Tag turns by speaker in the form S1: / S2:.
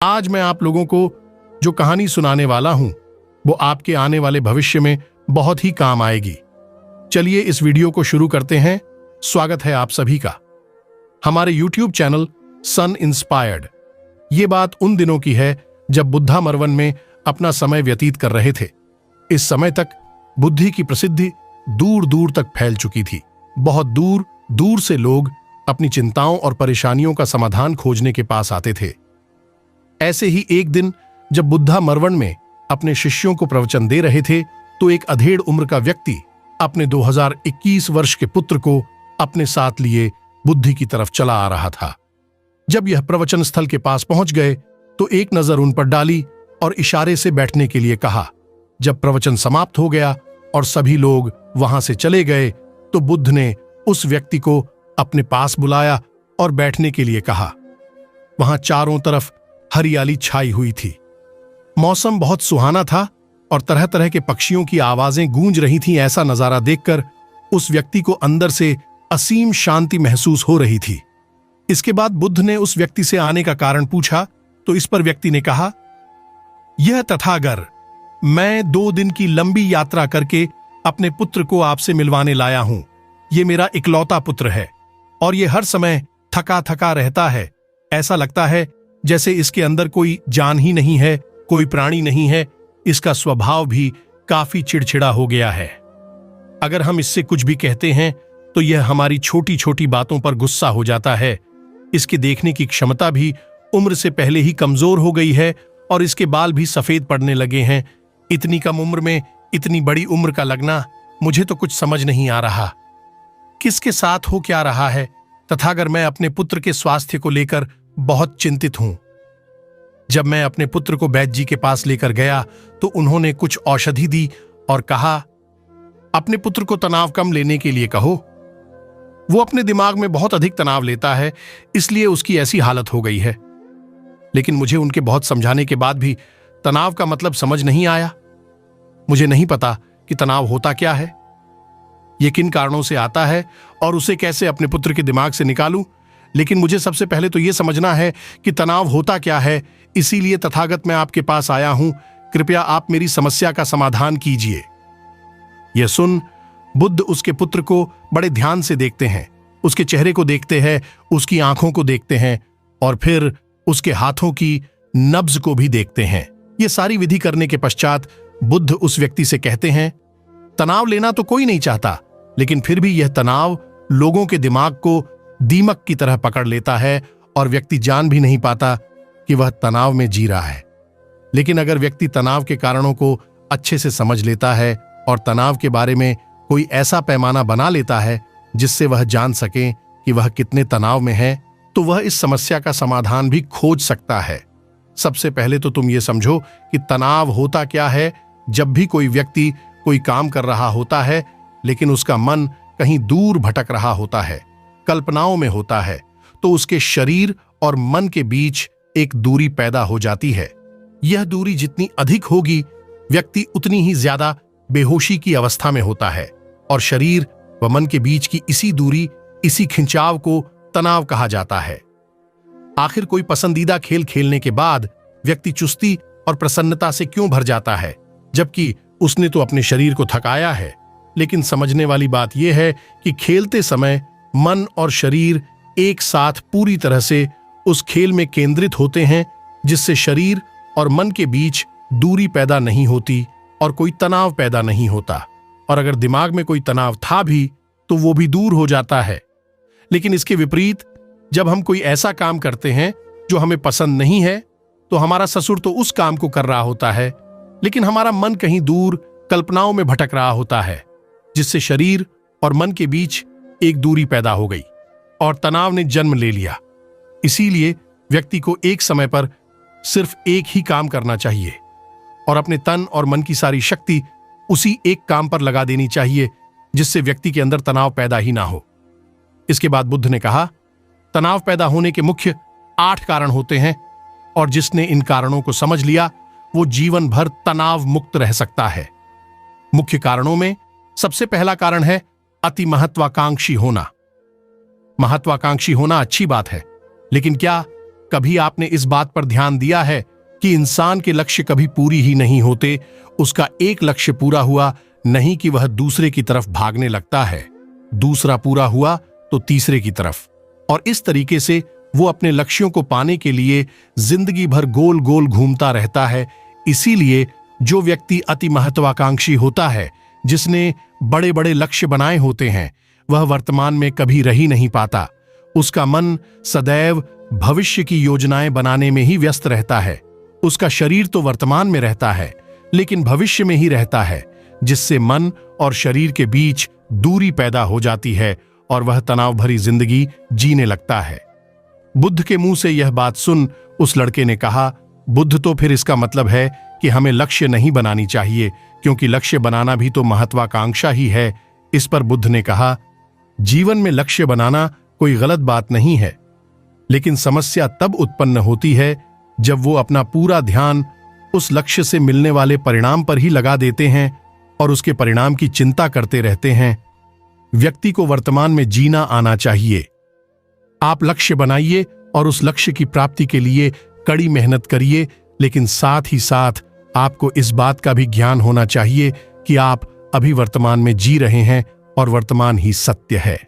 S1: आज मैं आप लोगों को जो कहानी सुनाने वाला हूं वो आपके आने वाले भविष्य में बहुत ही काम आएगी। चलिए इस वीडियो को शुरू करते हैं। स्वागत है आप सभी का हमारे YouTube चैनल सन इंस्पायर्ड। ये बात उन दिनों की है जब बुद्धा मरवन में अपना समय व्यतीत कर रहे थे। इस समय तक बुद्धि की प्रसिद्धि दूर दूर तक फैल चुकी थी। बहुत दूर दूर से लोग अपनी चिंताओं और परेशानियों का समाधान खोजने के पास आते थे। ऐसे ही एक दिन जब बुद्धा मरवन में अपने शिष्यों को प्रवचन दे रहे थे तो एक अधेड़ उम्र का व्यक्ति अपने 2021 वर्ष के पुत्र को अपने साथ लिए बुद्धि की तरफ चला आ रहा था। जब यह प्रवचन स्थल के पास पहुंच गए तो एक नजर उन पर डाली और इशारे से बैठने के लिए कहा। जब प्रवचन समाप्त हो गया और सभी लोग वहां से चले गए तो बुद्ध ने उस व्यक्ति को अपने पास बुलाया और बैठने के लिए कहा। वहां चारों तरफ हरियाली छाई हुई थी। मौसम बहुत सुहाना था और तरह तरह के पक्षियों की आवाजें गूंज रही थीं। ऐसा नजारा देखकर उस व्यक्ति को अंदर से असीम शांति महसूस हो रही थी। इसके बाद बुद्ध ने उस व्यक्ति से आने का कारण पूछा तो इस पर व्यक्ति ने कहा, यह तथागर, मैं 2 दिन की लंबी यात्रा करके अपने पुत्र को आपसे मिलवाने लाया हूं। ये मेरा इकलौता पुत्र है और ये हर समय थका थका रहता है। ऐसा लगता है जैसे इसके अंदर कोई जान ही नहीं है, कोई प्राणी नहीं है। इसका स्वभाव भी काफी चिड़चिड़ा हो गया है। अगर हम इससे कुछ भी कहते हैं तो यह हमारी छोटी छोटी बातों पर गुस्सा हो जाता है। इसके देखने की क्षमता भी उम्र से पहले ही कमजोर हो गई है और इसके बाल भी सफेद पड़ने लगे हैं। इतनी कम उम्र में इतनी बड़ी उम्र का लगना, मुझे तो कुछ समझ नहीं आ रहा। किसके साथ हो क्या रहा है? तथागर, मैं अपने पुत्र के स्वास्थ्य को लेकर बहुत चिंतित हूं। जब मैं अपने पुत्र को वैद्य जी के पास लेकर गया तो उन्होंने कुछ औषधि दी और कहा, अपने पुत्र को तनाव कम लेने के लिए कहो। वो अपने दिमाग में बहुत अधिक तनाव लेता है, इसलिए उसकी ऐसी हालत हो गई है। लेकिन मुझे उनके बहुत समझाने के बाद भी तनाव का मतलब समझ नहीं आया। मुझे नहीं पता कि तनाव होता क्या है, ये किन कारणों से आता है और उसे कैसे अपने पुत्र के दिमाग से निकालूं। लेकिन मुझे सबसे पहले तो यह समझना है कि तनाव होता क्या है। इसीलिए तथागत मैं आपके पास आया हूं। कृपया आप मेरी समस्या का समाधान कीजिए। यह सुन बुद्ध उसके पुत्र को बड़े ध्यान से देखते हैं। उसके चेहरे को देखते हैं, उसकी आंखों को देखते हैं और फिर उसके हाथों की नब्ज को भी देखते हैं। यह सारी विधि करने के पश्चात बुद्ध उस व्यक्ति से कहते हैं, तनाव लेना तो कोई नहीं चाहता, लेकिन फिर भी यह तनाव लोगों के दिमाग को दीमक की तरह पकड़ लेता है और व्यक्ति जान भी नहीं पाता कि वह तनाव में जी रहा है। लेकिन अगर व्यक्ति तनाव के कारणों को अच्छे से समझ लेता है और तनाव के बारे में कोई ऐसा पैमाना बना लेता है जिससे वह जान सके कि वह कितने तनाव में है, तो वह इस समस्या का समाधान भी खोज सकता है। सबसे पहले तो तुम ये समझो कि तनाव होता क्या है। जब भी कोई व्यक्ति कोई काम कर रहा होता है लेकिन उसका मन कहीं दूर भटक रहा होता है, कल्पनाओं में होता है, तो उसके शरीर और मन के बीच एक दूरी पैदा हो जाती है। यह दूरी जितनी अधिक होगी, व्यक्ति उतनी ही ज्यादा बेहोशी की अवस्था में होता है और शरीर व मन के बीच की इसी दूरी, इसी खिंचाव को तनाव कहा जाता है। आखिर कोई पसंदीदा खेल खेलने के बाद व्यक्ति चुस्ती और प्रसन्नता से क्यों भर जाता है, जबकि उसने तो अपने शरीर को थकाया है। लेकिन समझने वाली बात यह है कि खेलते समय मन और शरीर एक साथ पूरी तरह से उस खेल में केंद्रित होते हैं, जिससे शरीर और मन के बीच दूरी पैदा नहीं होती और कोई तनाव पैदा नहीं होता। और अगर दिमाग में कोई तनाव था भी तो वो भी दूर हो जाता है। लेकिन इसके विपरीत जब हम कोई ऐसा काम करते हैं जो हमें पसंद नहीं है, तो हमारा ससुर तो उस काम को कर रहा होता है, लेकिन हमारा मन कहीं दूर कल्पनाओं में भटक रहा होता है, जिससे शरीर और मन के बीच एक दूरी पैदा हो गई और तनाव ने जन्म ले लिया। इसीलिए व्यक्ति को एक समय पर सिर्फ एक ही काम करना चाहिए और अपने तन और मन की सारी शक्ति उसी एक काम पर लगा देनी चाहिए, जिससे व्यक्ति के अंदर तनाव पैदा ही ना हो। इसके बाद बुद्ध ने कहा, तनाव पैदा होने के मुख्य 8 कारण होते हैं और जिसने इन कारणों को समझ लिया वो जीवन भर तनाव मुक्त रह सकता है। मुख्य कारणों में सबसे पहला कारण है अति महत्वाकांक्षी होना। महत्वाकांक्षी होना अच्छी बात है, लेकिन क्या कभी आपने इस बात पर ध्यान दिया है कि इंसान के लक्ष्य कभी पूरी ही नहीं होते, उसका एक लक्ष्य पूरा हुआ नहीं कि वह दूसरे की तरफ भागने लगता है, दूसरा पूरा हुआ तो तीसरे की तरफ, और इस तरीके से वो अपने लक्ष्यों को पाने के लिए जिंदगी भर गोल गोल घूमता रहता है। इसीलिए जो व्यक्ति अति महत्वाकांक्षी होता है, जिसने बड़े बड़े लक्ष्य बनाए होते हैं, वह वर्तमान में कभी रह ही नहीं पाता। उसका मन सदैव भविष्य की योजनाएं बनाने में ही व्यस्त रहता है। उसका शरीर तो वर्तमान में रहता है, लेकिन भविष्य में ही रहता है, जिससे मन और शरीर के बीच दूरी पैदा हो जाती है और वह तनाव भरी जिंदगी जीने लगता है। बुद्ध के मुंह से यह बात सुन उस लड़के ने कहा, बुद्ध, तो फिर इसका मतलब है कि हमें लक्ष्य नहीं बनानी चाहिए, क्योंकि लक्ष्य बनाना भी तो महत्वाकांक्षा ही है। इस पर बुद्ध ने कहा, जीवन में लक्ष्य बनाना कोई गलत बात नहीं है, लेकिन समस्या तब उत्पन्न होती है जब वो अपना पूरा ध्यान उस लक्ष्य से मिलने वाले परिणाम पर ही लगा देते हैं और उसके परिणाम की चिंता करते रहते हैं। व्यक्ति को वर्तमान में जीना आना चाहिए। आप लक्ष्य बनाइए और उस लक्ष्य की प्राप्ति के लिए कड़ी मेहनत करिए, लेकिन साथ ही साथ आपको इस बात का भी ज्ञान होना चाहिए कि आप अभी वर्तमान में जी रहे हैं और वर्तमान ही सत्य है।